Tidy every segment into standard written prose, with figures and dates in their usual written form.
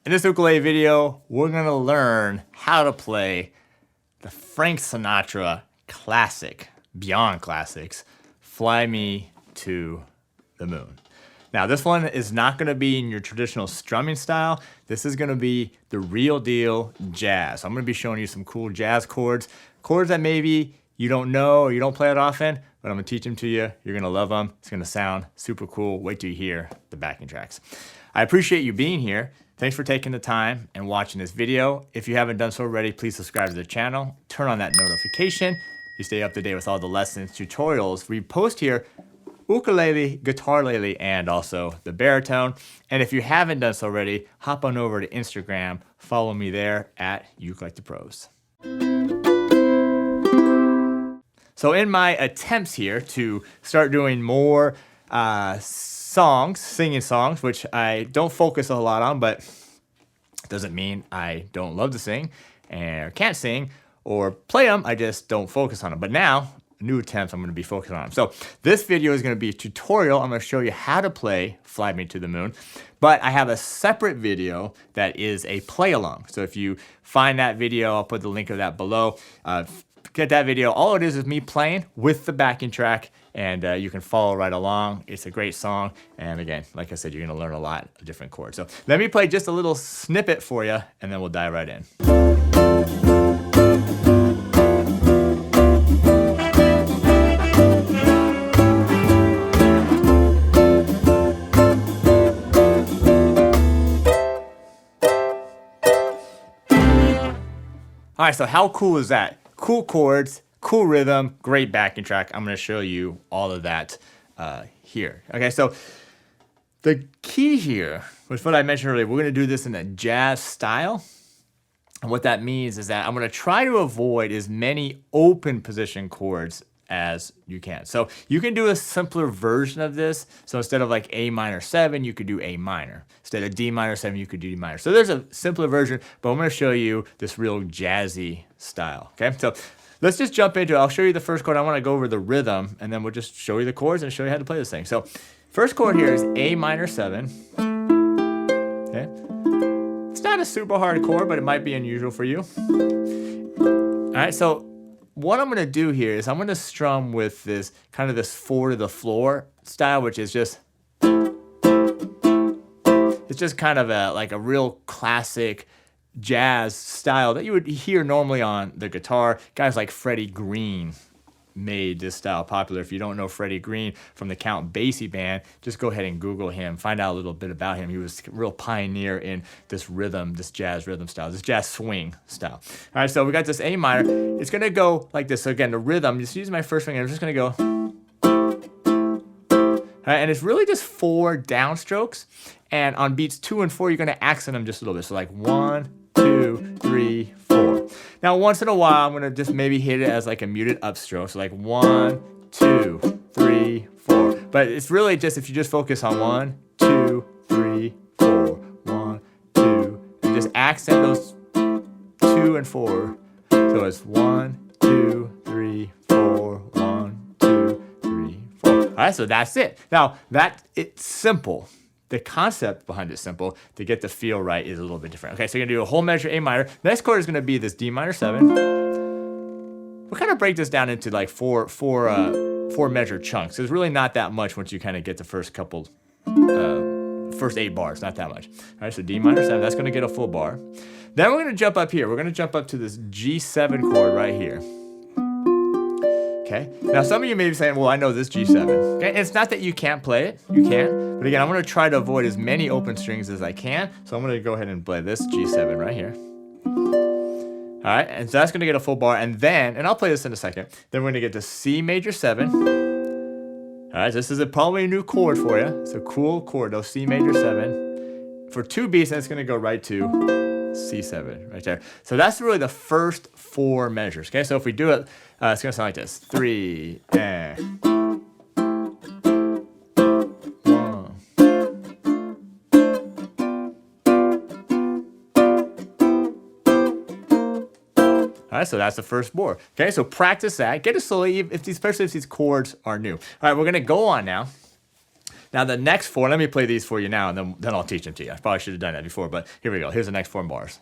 In this ukulele video, we're gonna learn how to play the Frank Sinatra classic, beyond classics, Fly Me to the Moon. Now this one is not gonna be in your traditional strumming style. This is gonna be the real deal jazz. I'm gonna be showing you some cool jazz chords that maybe you don't know or you don't play it often, but I'm gonna teach them to you. You're gonna love them. It's gonna sound super cool. Wait till you hear the backing tracks. I appreciate you being here. Thanks for taking the time and watching this video. If you haven't done so already, please subscribe to the channel. Turn on that notification. You stay up to date with all the lessons, tutorials. We post here ukulele, guitarlele, and also the baritone. And if you haven't done so already, hop on over to Instagram. Follow me there at ukelikethepros. So in my attempts here to start doing more singing songs, which I don't focus a lot on, but doesn't mean I don't love to sing or can't sing or play them. I just don't focus on them. But now, new attempts, I'm going to be focusing on them. So this video is going to be a tutorial. I'm going to show you how to play Fly Me to the Moon. But I have a separate video that is a play along. So if you find that video, I'll put the link of that below. Get that video. All it is me playing with the backing track, and you can follow right along. It's a great song, and again, like I said, you're gonna learn a lot of different chords. So let me play just a little snippet for you, and then we'll dive right in. All right, so how cool is that? Cool chords, cool rhythm, great backing track. I'm gonna show you all of that here. Okay, so the key here was what I mentioned earlier. We're gonna do this in a jazz style. And what that means is that I'm gonna try to avoid as many open position chords as you can. So you can do a simpler version of this. So instead of like A minor 7, you could do A minor. Instead of D minor 7, you could do D minor. So there's a simpler version, but I'm gonna show you this real jazzy style, okay? So let's just jump into it. I'll show you the first chord. I wanna go over the rhythm, and then we'll just show you the chords and show you how to play this thing. So first chord here is A minor 7, okay? It's not a super hard chord, but it might be unusual for you. All right, so what I'm gonna do here is I'm gonna strum with this kind of this 4 to the floor style, which is just, it's just kind of like a real classic jazz style that you would hear normally on the guitar. Guys like Freddie Green made this style popular. If you don't know Freddie Green from the Count Basie band, just go ahead and Google him, find out a little bit about him. He was a real pioneer in this rhythm, this jazz rhythm style, this jazz swing style. All right, so we got this A minor. It's gonna go like this. So again, the rhythm, just use my first finger, I'm just gonna go. All right, and it's really just 4 downstrokes. And on beats 2 and 4, you're gonna accent them just a little bit. So like 1, 2, 3, 4. Now, once in a while, I'm gonna just maybe hit it as like a muted upstroke. So like 1, 2, 3, 4. But it's really just, if you just focus on 1, 2, 3, 4, 1, 2, and just accent those 2 and 4. So it's 1, 2, 3, 4, 1, 2, 3, 4. All right, so that's it. Now, it's simple. The concept behind it simple. To get the feel right is a little bit different. Okay, so you're gonna do a whole measure A minor. Next chord is gonna be this D minor 7. We'll kind of break this down into like four measure chunks. There's really not that much once you kind of get the first couple, first 8 bars, not that much. All right, so D minor 7, that's gonna get a full bar. Then we're gonna jump up here. We're gonna jump up to this G7 chord right here. Okay, now some of you may be saying, well, I know this G7. Okay, it's not that you can't play it, you can. But again, I'm gonna try to avoid as many open strings as I can. So I'm gonna go ahead and play this G7 right here. All right, and so that's gonna get a full bar. And then, and I'll play this in a second, then we're gonna get to C major 7. All right, this is probably a new chord for you. It's a cool chord, though, C major 7. For 2 beats, and it's gonna go right to C7 right there. So that's really the first 4 measures, okay? So if we do it, it's gonna sound like this. 3, and 1. All right, so that's the first bar. Okay, so practice that. Get it slowly, especially if these chords are new. All right, we're gonna go on now Now the next 4, let me play these for you now, and then I'll teach them to you. I probably should have done that before, but here we go. Here's the next 4 bars.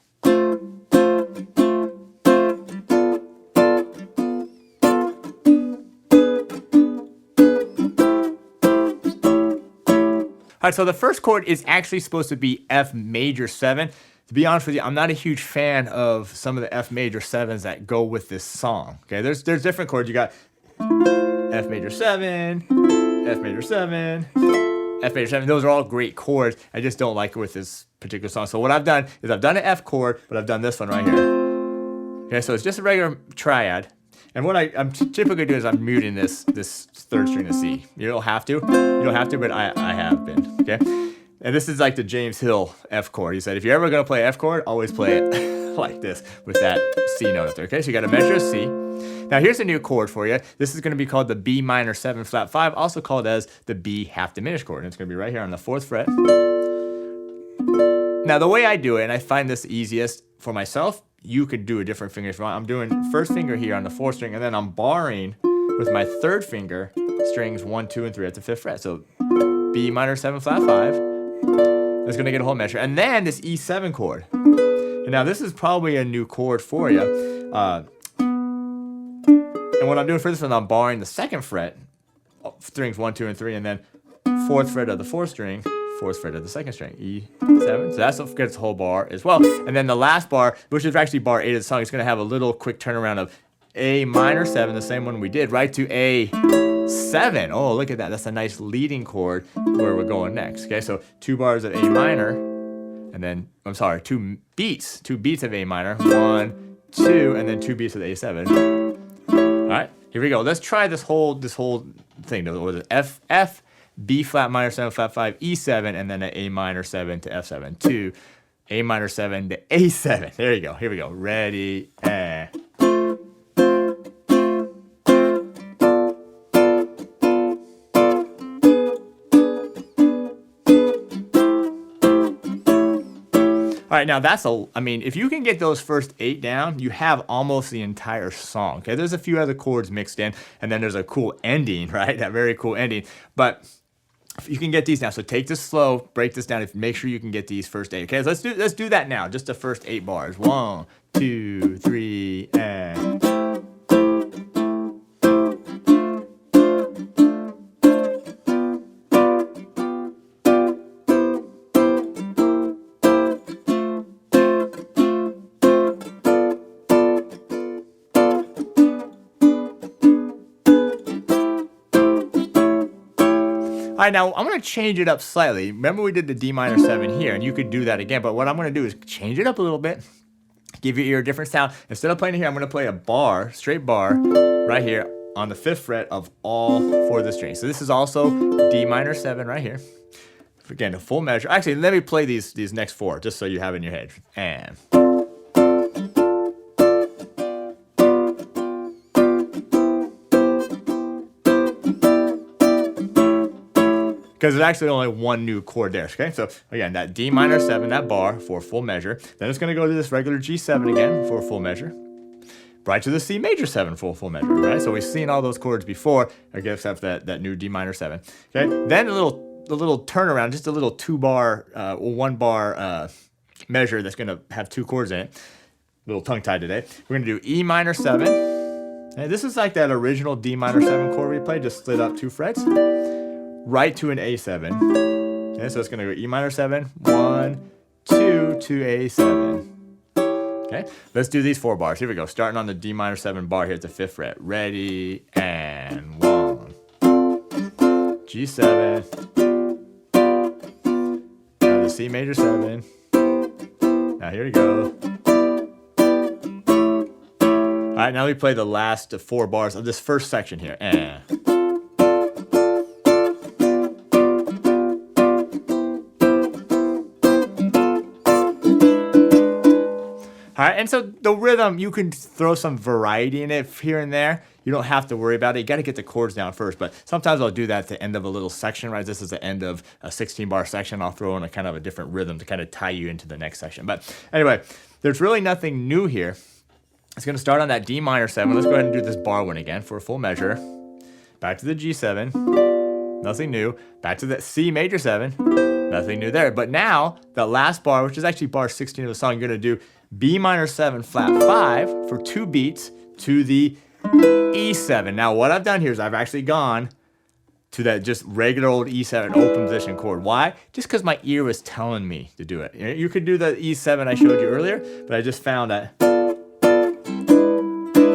All right, so the first chord is actually supposed to be F major 7. To be honest with you, I'm not a huge fan of some of the F major 7s that go with this song. Okay, there's different chords. You got F major 7, F major 7, F major 7. Those are all great chords. I just don't like it with this particular song. So what I've done is I've done an F chord, but I've done this one right here. Okay, so it's just a regular triad. And what I'm typically doing is I'm muting this 3rd string of C. You don't have to. You don't have to, but I have been. Okay? And this is like the James Hill F chord. He said, if you're ever going to play F chord, always play it like this with that C note up there. Okay? So you got to measure a C. Now here's a new chord for you. This is going to be called the B minor 7 flat 5, also called as the B half diminished chord. And it's going to be right here on the 4th fret. Now the way I do it, and I find this easiest for myself, you could do a different finger if you want. I'm doing 1st finger here on the 4th string, and then I'm barring with my 3rd finger strings 1, 2, and 3 at the 5th fret. So B minor 7 flat 5. That's going to get a whole measure. And then this E7 chord. And now this is probably a new chord for you. And what I'm doing for this one, I'm barring the 2nd fret, strings 1, 2, and 3, and then 4th fret of the 4th string, 4th fret of the 2nd string, E7. So that's what gets the whole bar as well. And then the last bar, which is actually bar 8 of the song, is going to have a little quick turnaround of A minor 7, the same one we did, right to A7. Oh, look at that. That's a nice leading chord where we're going next. Okay, so 2 bars of A minor, and then, I'm sorry, 2 beats of A minor, 1, 2, and then 2 beats of A7. All right, here we go. Let's try this whole thing. The F, B flat minor 7 flat 5, E7, and then an A minor 7 to F7, 2, A minor 7 to A7. There you go. Here we go. Ready, and... All right, now I mean, if you can get those first 8 down, you have almost the entire song. Okay, there's a few other chords mixed in, and then there's a cool ending, right? That very cool ending. But if you can get these down, so take this slow, break this down, make sure you can get these first 8. Okay, so let's do that now. Just the first 8 bars. 1, 2, 3, and... All right, now I'm going to change it up slightly. Remember we did the D minor 7 here, and you could do that again, but what I'm going to do is change it up a little bit, give your ear a different sound. Instead of playing it here, I'm going to play a bar, straight bar, right here on the 5th fret of all 4 of the strings. So this is also D minor 7 right here. Again, a full measure. Actually, let me play these next 4, just so you have it in your head. And... because there's actually only one new chord there, okay? So again, that D minor 7, that bar for a full measure. Then it's gonna go to this regular G7 again for a full measure. Right to the C major 7 for a full measure, right? So we've seen all those chords before, I guess that's that new D minor 7, okay? Then a little turnaround, just a little 2-bar, 1-bar measure that's gonna have 2 chords in it. A little tongue-tied today. We're gonna do E minor 7. And this is like that original D minor 7 chord we played, just split up 2 frets. Right to an A7. Okay, so it's going to go E minor 7, 1, 2 to A7. Okay, let's do these 4 bars. Here we go. Starting on the D minor 7 bar here at the 5th fret. Ready, and 1. G7. Now the C major 7. Now here we go. All right, now we play the last 4 bars of this first section here. And... all right, and so the rhythm, you can throw some variety in it here and there. You don't have to worry about it. You got to get the chords down first, but sometimes I'll do that at the end of a little section, right? This is the end of a 16-bar section. I'll throw in a kind of a different rhythm to kind of tie you into the next section. But anyway, there's really nothing new here. It's going to start on that D minor 7. Let's go ahead and do this bar one again for a full measure. Back to the G7. nothing new. Back to the C major 7, nothing new there. But now, the last bar, which is actually bar 16 of the song, you're gonna do B minor 7 flat 5 for 2 beats to the E7. Now what I've done here is I've actually gone to that just regular old E7 open position chord. Why? Just because my ear was telling me to do it. You could do the E7 I showed you earlier, but I just found that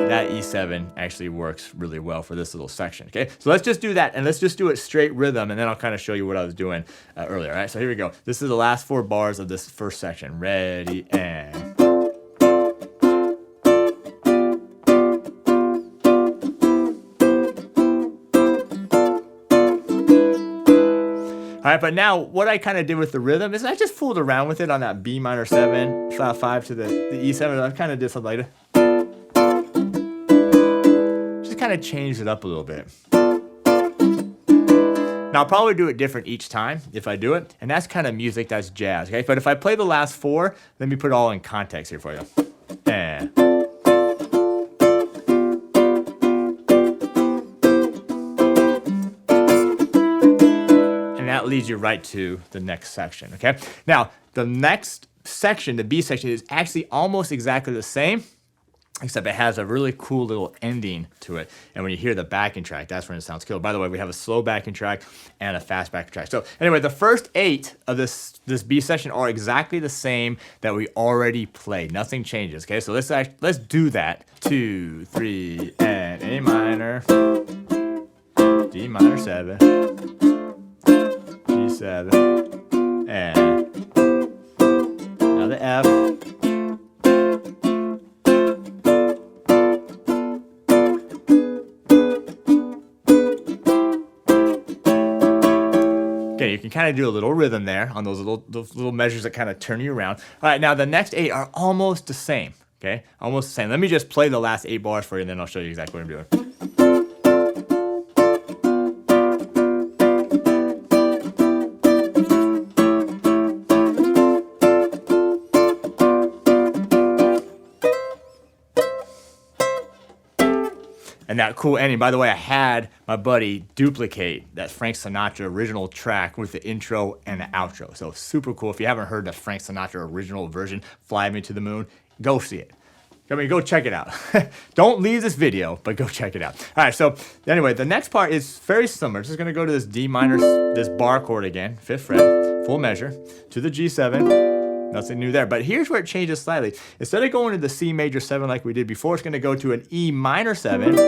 that E7 actually works really well for this little section, okay? So let's just do that, and let's just do it straight rhythm, and then I'll kind of show you what I was doing earlier, all right? So here we go. This is the last 4 bars of this first section. Ready, and... All right, but now what I kind of did with the rhythm is I just fooled around with it on that B minor 7, flat 5 to the E7. I kind of did something like that. Just kind of changed it up a little bit. Now I'll probably do it different each time if I do it, and that's kind of music, that's jazz, okay? But if I play the last 4, let me put it all in context here for you. And... that leads you right to the next section, okay? Now, the next section, the B section, is actually almost exactly the same, except it has a really cool little ending to it. And when you hear the backing track, that's when it sounds cool. By the way, we have a slow backing track and a fast backing track. So anyway, the first 8 of this B section are exactly the same that we already played. Nothing changes, okay? So let's do that. 2, 3, and A minor, D minor 7, G7, and now the F, okay, you can kind of do a little rhythm there on those little measures that kind of turn you around. All right, now the next 8 are almost the same, okay? Almost the same. Let me just play the last 8 bars for you, and then I'll show you exactly what I'm doing. And that cool ending, by the way, I had my buddy duplicate that Frank Sinatra original track with the intro and the outro. So super cool. If you haven't heard the Frank Sinatra original version, Fly Me to the Moon, go see it. I mean, go check it out. Don't leave this video, but go check it out. All right, so anyway, the next part is very similar. Just gonna go to this D minor, this bar chord again, 5th fret, full measure, to the G7. Nothing new there, but here's where it changes slightly. Instead of going to the C major 7 like we did before, it's gonna go to an E minor 7,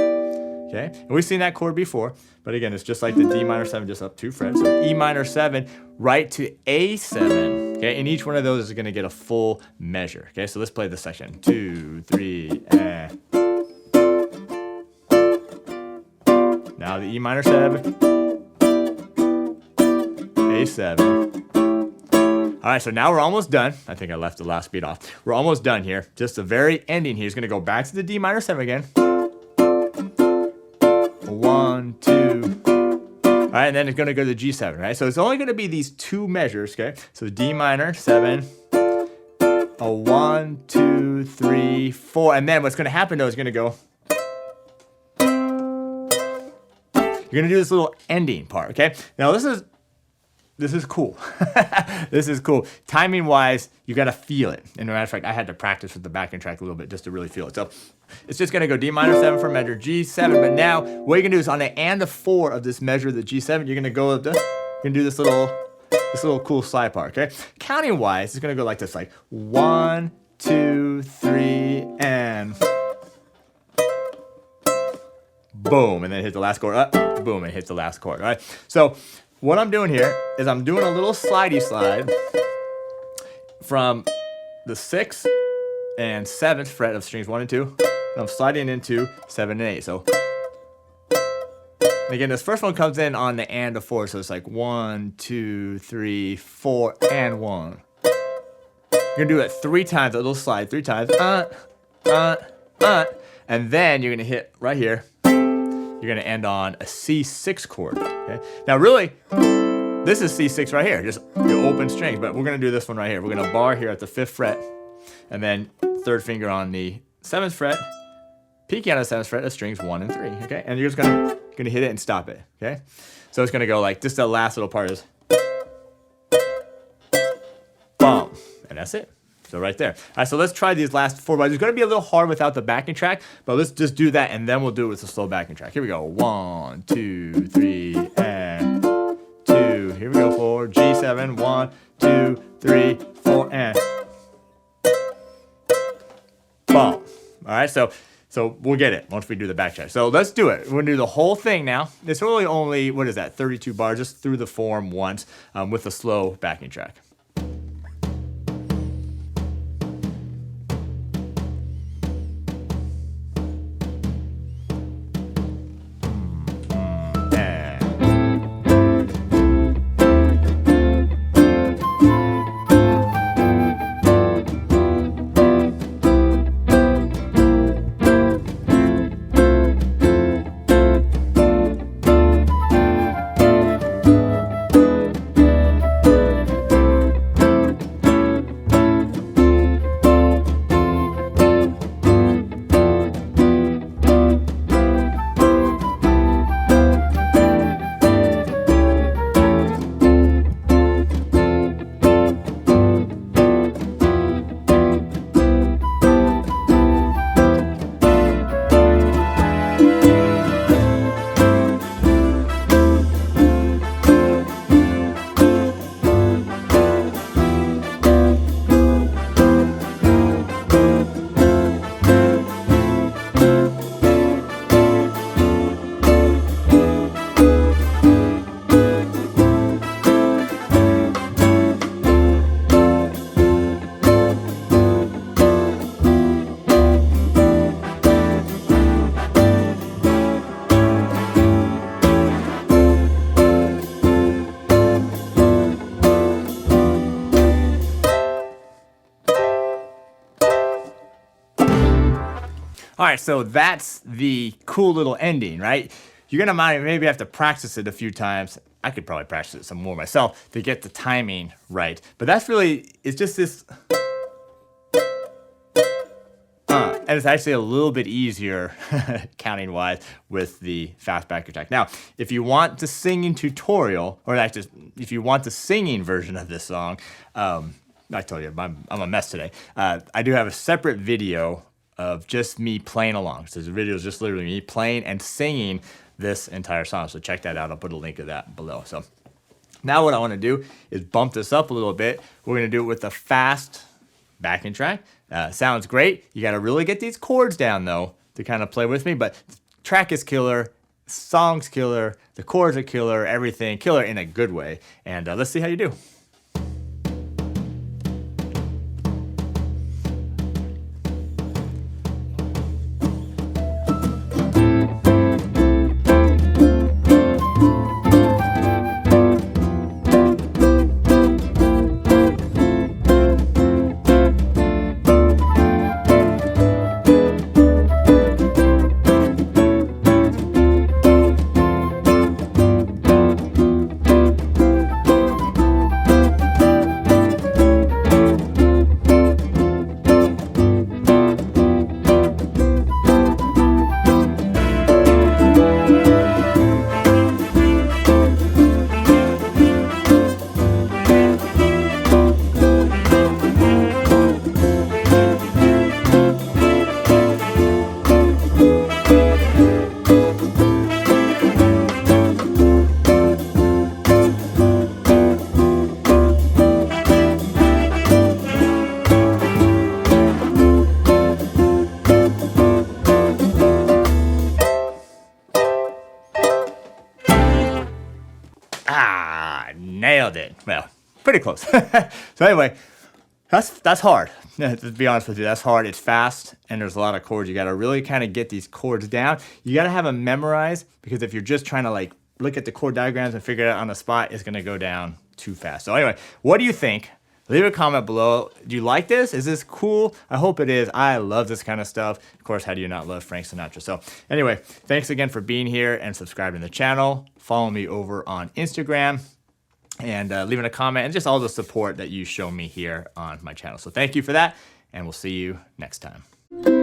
okay? And we've seen that chord before, but again, it's just like the D minor 7, just up 2 frets. So E minor 7, right to A7, okay? And each one of those is gonna get a full measure, okay? So let's play this section. 2, 3, and... now the E minor 7, A7. All right, so now we're almost done. I think I left the last beat off. We're almost done here. Just the very ending here is gonna go back to the D minor 7 again. 1, 2. All right, and then it's gonna go to the G7, right? So it's only gonna be these 2 measures, okay? So the D minor 7, a 1, 2, 3, 4, and then what's gonna happen though is gonna go. You're gonna do this little ending part, okay? Now this is cool. This is cool. Timing wise, you gotta feel it. And as a matter of fact, I had to practice with the backing track a little bit just to really feel it. So it's just gonna go D minor 7 for measure, G7. But now what you're gonna do is on the and the 4 of this measure, the G7, you're gonna go up to, you're gonna do this little cool slide part, okay? Counting wise, it's gonna go like this, like 1, 2, 3, and boom, and then hit the last chord, up, boom, and hit the last chord, all right? So what I'm doing here is I'm doing a little slidey slide from the 6th and 7th fret of strings 1 and 2. And I'm sliding into 7 and 8. So and again, this first one comes in on the and of 4. So it's like 1, 2, 3, 4, and 1. You're gonna do it 3 times, a little slide 3 times. And then you're gonna hit right here. You're gonna end on a C6 chord, okay? Now really, this is C6 right here, just your open strings, but we're gonna do this one right here. We're gonna bar here at the 5th fret, and then 3rd finger on the 7th fret, peaking on the 7th fret of strings 1 and 3, okay? And you're just gonna you're gonna hit it and stop it, okay? So it's gonna go like, just the last little part is, boom, and that's it. So right there. All right, so let's try these last 4 bars. It's gonna be a little hard without the backing track, but let's just do that and then we'll do it with the slow backing track. Here we go, 1, 2, 3, and 2. Here we go, 4, G7, 1, 2, 3, 4, and boom. All right, so we'll get it once we do the back track. So let's do it. We're gonna do the whole thing now. It's really only, what is that, 32 bars, just through the form once with a slow backing track. All right, so that's the cool little ending, right? You're gonna maybe have to practice it a few times. I could probably practice it some more myself to get the timing right. But that's really, it's just this, and it's actually a little bit easier counting wise with the fast backing track. Now, if you want the singing tutorial, or actually, if you want the singing version of this song, I told you, I'm a mess today. I do have a separate video of just me playing along. So the video is just literally me playing and singing this entire song. So check that out. I'll put a link to that below. So now what I want to do is bump this up a little bit. We're going to do it with a fast backing track. Sounds great. You got to really get these chords down though to kind of play with me. But the track is killer. Song's killer. The chords are killer. Everything killer in a good way. And let's see how you do. Nailed it. Well, pretty close. So anyway, that's hard. To be honest with you, that's hard. It's fast, and there's a lot of chords. You got to really kind of get these chords down. You got to have them memorized, because if you're just trying to like look at the chord diagrams and figure it out on the spot, it's going to go down too fast. So anyway, what do you think? Leave a comment below. Do you like this? Is this cool? I hope it is. I love this kind of stuff. Of course, how do you not love Frank Sinatra? So anyway, thanks again for being here and subscribing to the channel. Follow me over on Instagram and leaving a comment and just all the support that you show me here on my channel. So thank you for that, and we'll see you next time.